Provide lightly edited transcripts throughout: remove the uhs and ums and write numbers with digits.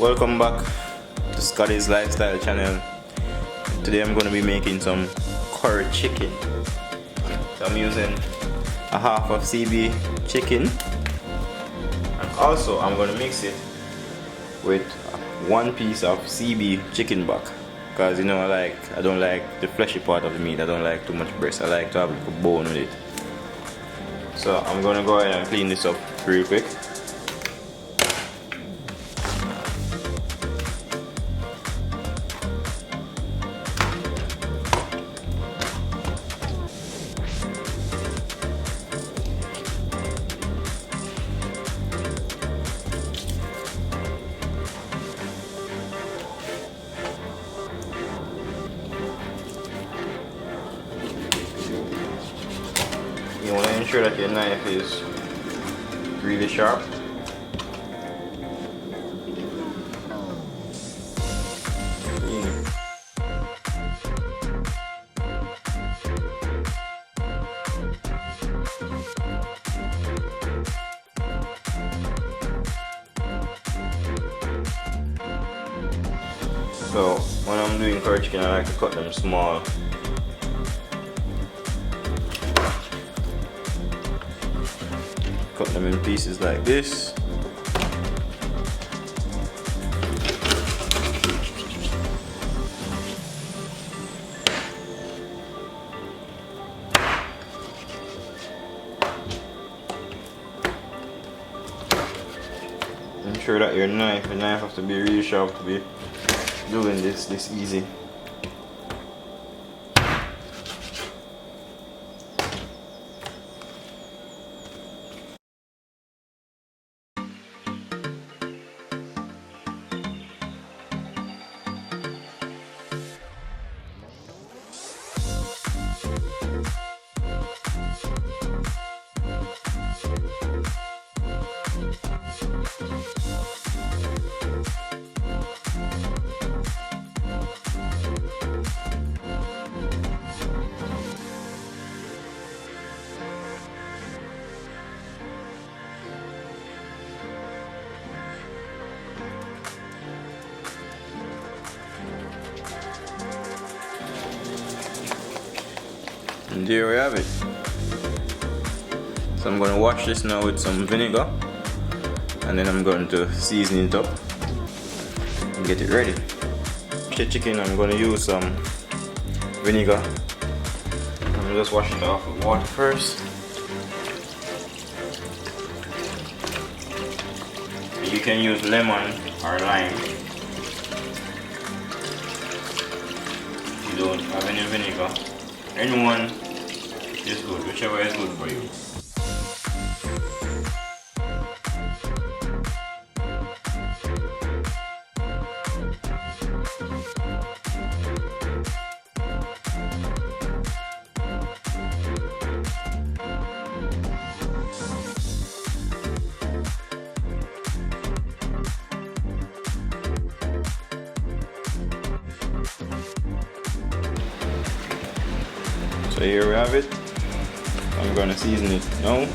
Welcome back to Scotty's Lifestyle channel. Today I'm going to be making some curry chicken. So I'm using a half of CB chicken, and also I'm going to mix it with one piece of CB chicken back, because you know I don't like the fleshy part of the meat. I don't like too much breast. I like to have a bone with it. So I'm going to go ahead and clean this up real quick. You want to ensure that your knife is really sharp. So when I'm doing curry chicken, I like to cut them small. Cut them in pieces like this. Ensure that your knife has to be really sharp to be doing this easy. And there we have it. So I'm going to wash this now with some vinegar, and then I'm going to season it up and get it ready. The chicken, I'm going to use some vinegar. I'm just wash it off with water first. You can use lemon or lime. If you don't have any vinegar, anyone is good, whichever is good for you. So here we have it. I'm going to season it now.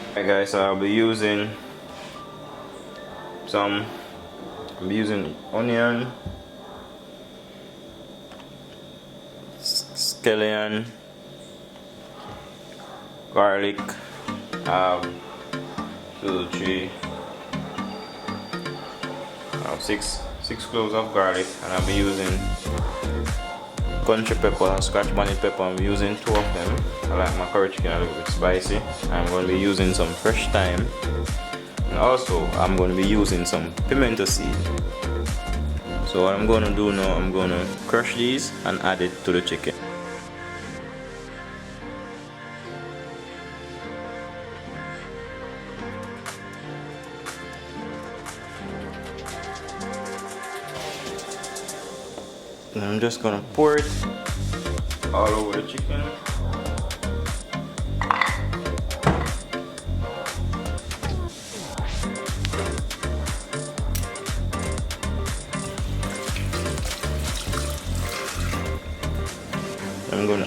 Alright guys, so I'll be using onion, scallion, garlic. 6 cloves of garlic, and I'll be using country pepper and Scotch bonnet pepper. I'm using 2 of them. I like my curry chicken a little bit spicy. I'm going to be using some fresh thyme, and also I'm going to be using some pimento seed. So what I'm going to do now, I'm going to crush these and add it to the chicken. And I'm just gonna pour it all over the chicken.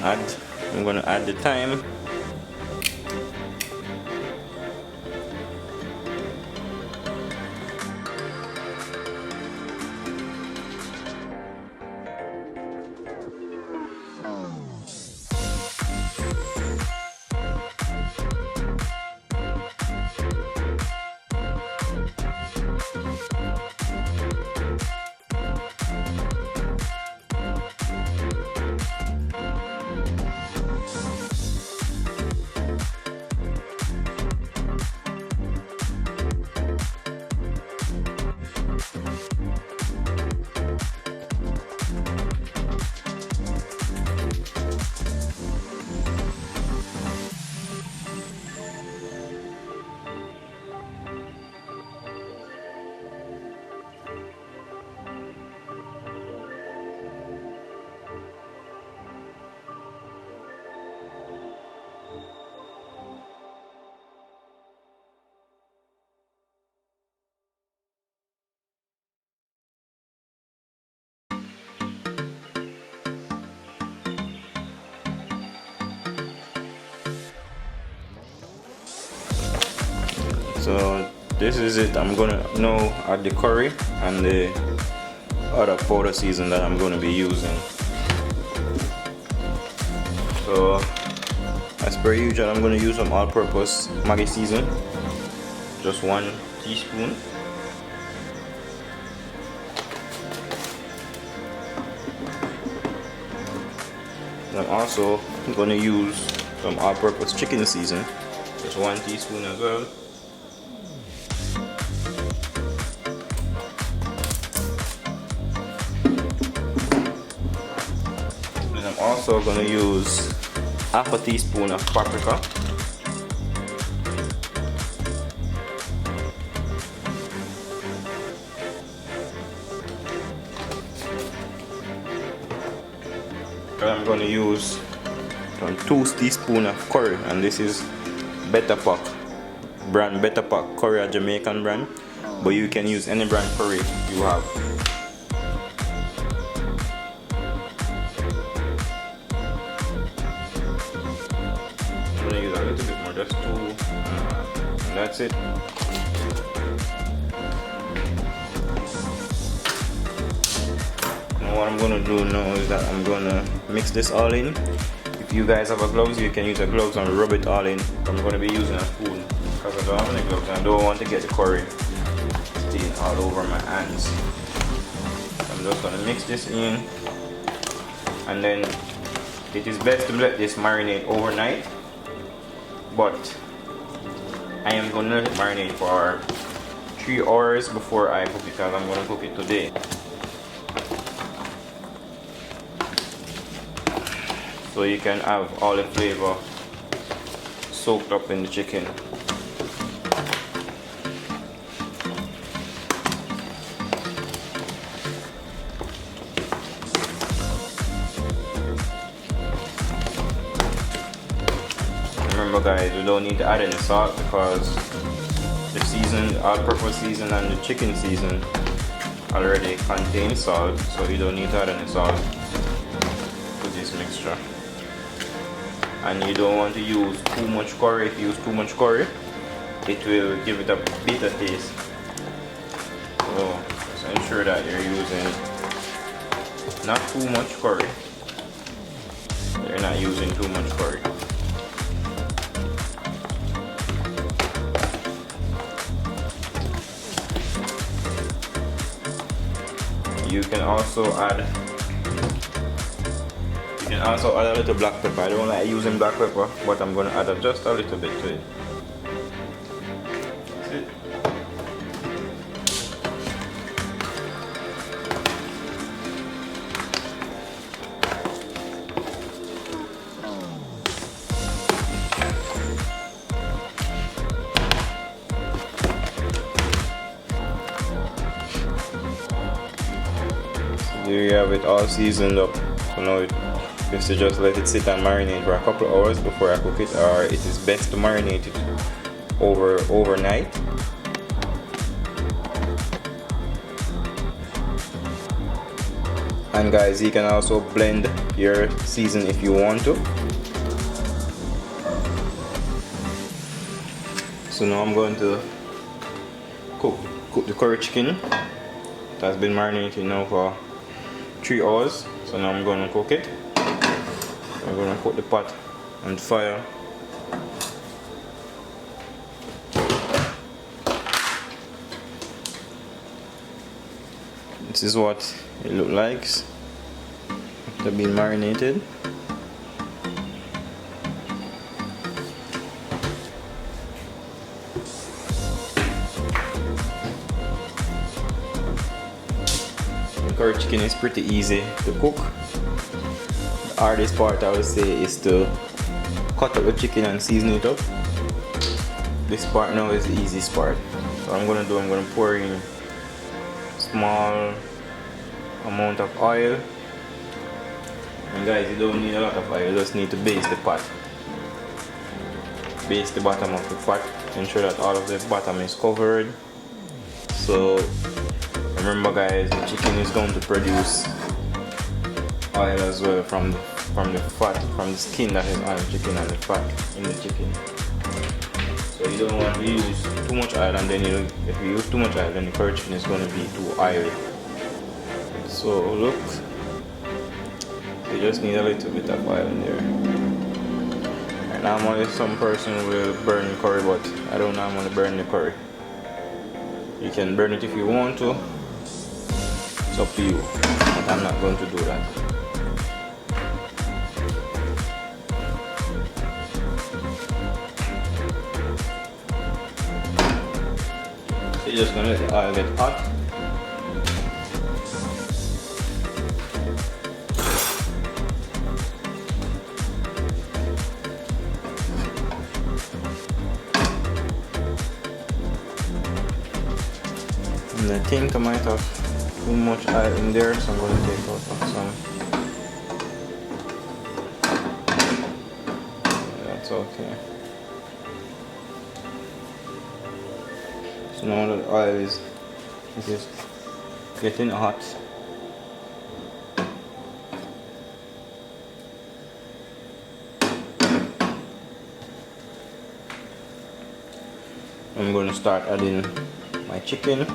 add the thyme. So this is it. I'm gonna now add the curry and the other powder season that I'm gonna be using. So as per usual, I'm gonna use some all-purpose Maggie season, just 1 teaspoon. And I'm also gonna use some all-purpose chicken season, just 1 teaspoon as well. Also gonna use half a teaspoon of paprika. And I'm gonna use 2 teaspoons of curry, and this is Better Pack brand, Better Pack curry, a Jamaican brand, but you can use any brand curry you have. Just 2, and that's it. Now what I'm gonna do now is that I'm gonna mix this all in. If you guys have a gloves, you can use a gloves and rub it all in. I'm gonna be using a spoon because I don't have any gloves and I don't want to get the curry stain all over my hands. I'm just gonna mix this in, and then it is best to let this marinate overnight. But I am going to let it marinate for 3 hours before I cook it, because I'm going to cook it today. So you can have all the flavor soaked up in the chicken. Remember guys, we don't need to add any salt because the season, all-purpose season and the chicken season already contain salt, so you don't need to add any salt to this mixture. And you don't want to use too much curry. If you use too much curry, it will give it a bitter taste. So just ensure that you're using not too much curry. You're not using too much curry. You can also add a little black pepper. I don't like using black pepper, but I'm going to add just a little bit to it. That's it. There you have it, all seasoned up. So now it is to just let it sit and marinate for a couple of hours before I cook it, or it is best to marinate it overnight. And guys, you can also blend your season if you want to. So now I'm going to cook the curry chicken. It has been marinating now for 3 hours. So now I'm going to cook it. I'm going to put the pot on fire. This is what it looks like after being marinated. The curry chicken is pretty easy to cook. The hardest part, I would say, is to cut up the chicken and season it up. This part now is the easiest part. So what I'm going to pour in small amount of oil. And guys, you don't need a lot of oil, you just need to baste the pot. Baste the bottom of the pot, ensure that all of the bottom is covered. So remember guys, the chicken is going to produce oil as well from the fat, from the skin that is on the chicken and the fat in the chicken. So you don't want to use too much oil, and then if you use too much oil, then the curry chicken is going to be too oily. So look, you just need a little bit of oil in there. And normally some person will burn the curry, but I don't normally burn the curry. You can burn it if you want to, it's up to you, but I'm not going to do that. You're just gonna let the oil get hot. And I think I might have too much oil in there, so I'm going to take out some. That's okay. So now that the oil is getting hot, I'm going to start adding my chicken.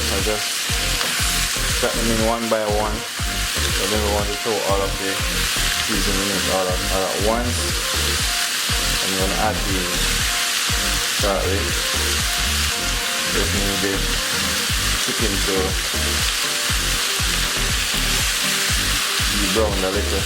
I just cut them in one by one. So then we want to throw all of the seasonings all at once. I'm going to add these shortly. Just need the chicken to be browned a little.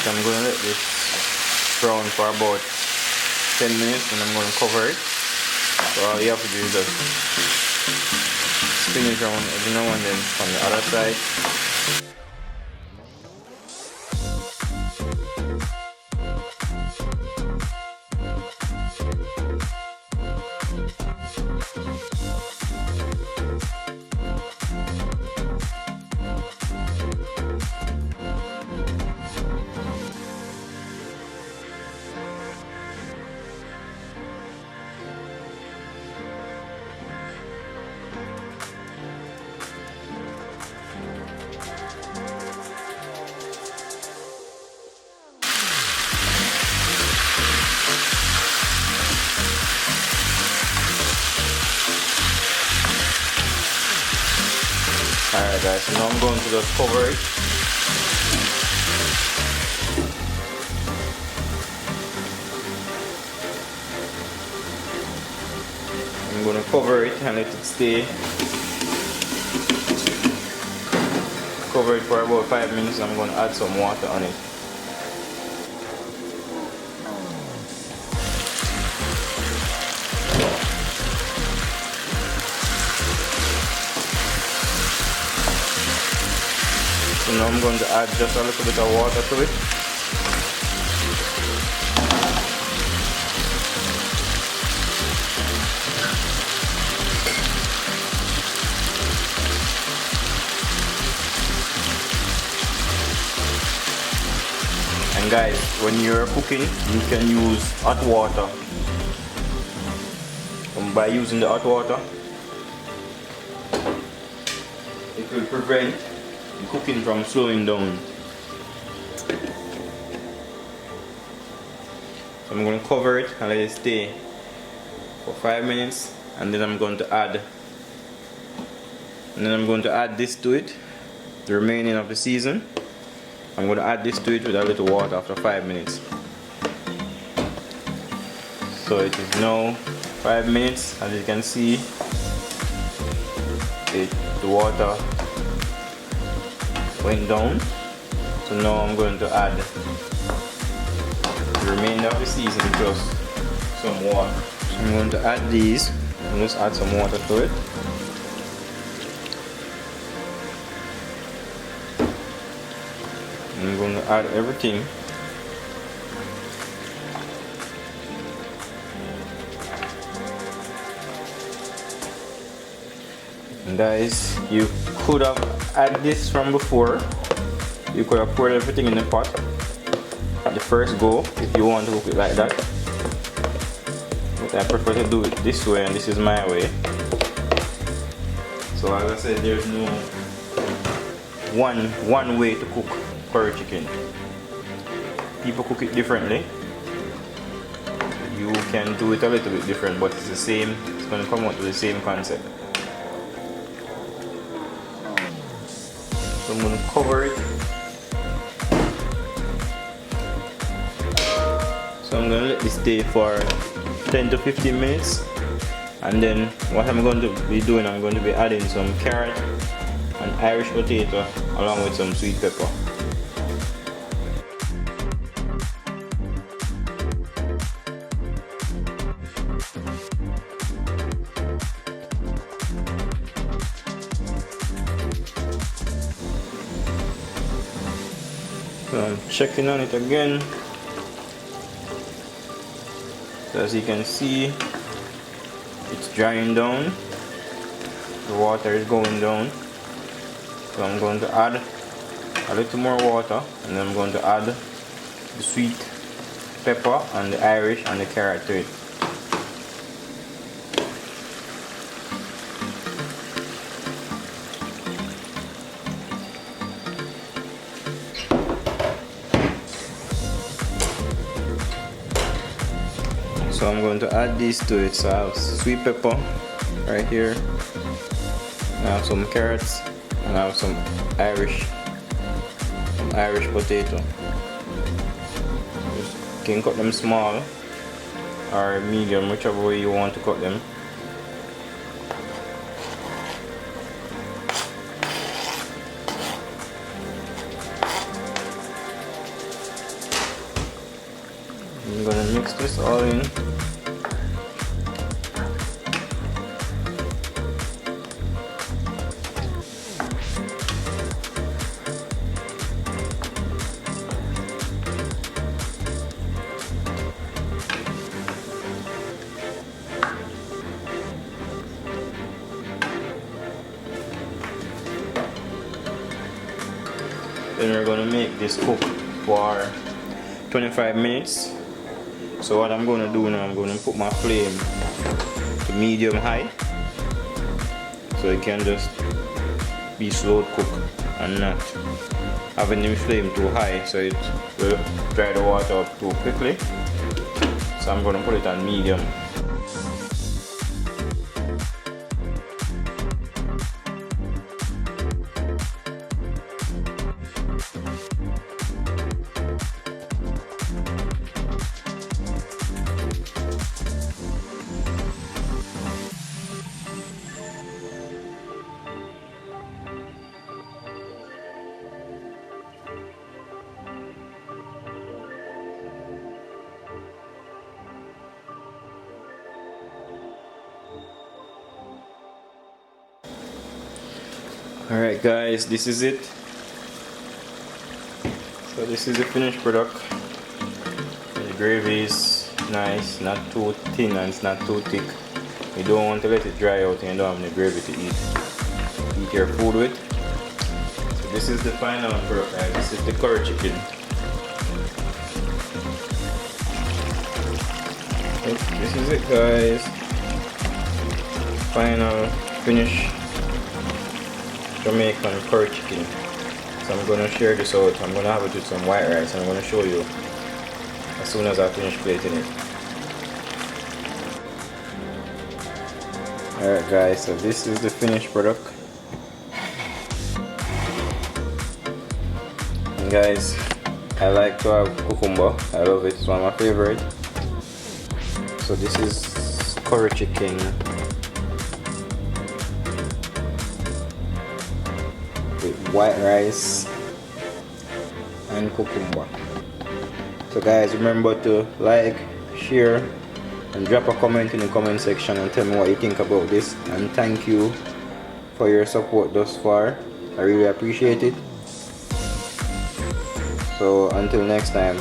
So I'm going to let this brown for about 10 minutes and I'm going to cover it. So all you have to do is just spin it around every now and then on the other side. Alright guys, so now I'm going to just cover it. I'm going to cover it and let it stay. Cover it for about 5 minutes and I'm going to add some water on it. So now I'm going to add just a little bit of water to it. And guys, when you're cooking, you can use hot water. And by using the hot water, it will prevent the cooking from slowing down. So I'm going to cover it and let it stay for 5 minutes, and then I'm going to add this to it, the remaining of the season. I'm going to add this to it with a little water after 5 minutes. So it is now 5 minutes, as you can see, the water went down. So now I'm going to add the remainder of the seasoning plus some water. So I'm going to add these and just add some water to it. I'm going to add everything. And guys, you could have added this from before. You could have poured everything in the pot at the first go if you want to cook it like that. But I prefer to do it this way, and this is my way. So as I said, there's no one way to cook curry chicken. People cook it differently. You can do it a little bit different, but it's the same. It's going to come out with the same concept. So I'm going to cover it. So I'm going to let this stay for 10 to 15 minutes, and then what I'm going to be doing, I'm going to be adding some carrot and Irish potato along with some sweet pepper. So I'm checking on it again. So as you can see, it's drying down. The water is going down. So I'm going to add a little more water, and then I'm going to add the sweet pepper and the Irish and the carrot to it. So I'm going to add these to it. So I have sweet pepper right here. I have some carrots, and I have some Irish potato. You can cut them small or medium, whichever way you want to cut them. I'm gonna mix this all in. Then we're going to make this cook for 25 minutes. So what I'm going to do now, I'm going to put my flame to medium high, so it can just be slow cook and not having the flame too high, so it will dry the water up too quickly. So I'm going to put it on medium. Alright guys, this is it. So this is the finished product. The gravy is nice, not too thin and it's not too thick. You don't want to let it dry out and you don't have any gravy to eat your food with. So this is the final product guys. This is the curry chicken. So this is it guys. Final finish Jamaican curry chicken. So I'm gonna share this out. I'm gonna have it with some white rice and I'm gonna show you as soon as I finish plating it. Alright guys, so this is the finished product. And guys, I like to have cucumber. I love it. It's one of my favorite. So this is curry chicken with white rice and cucumber. So guys, remember to like, share and drop a comment in the comment section and tell me what you think about this, and thank you for your support thus far. I really appreciate it. So until next time,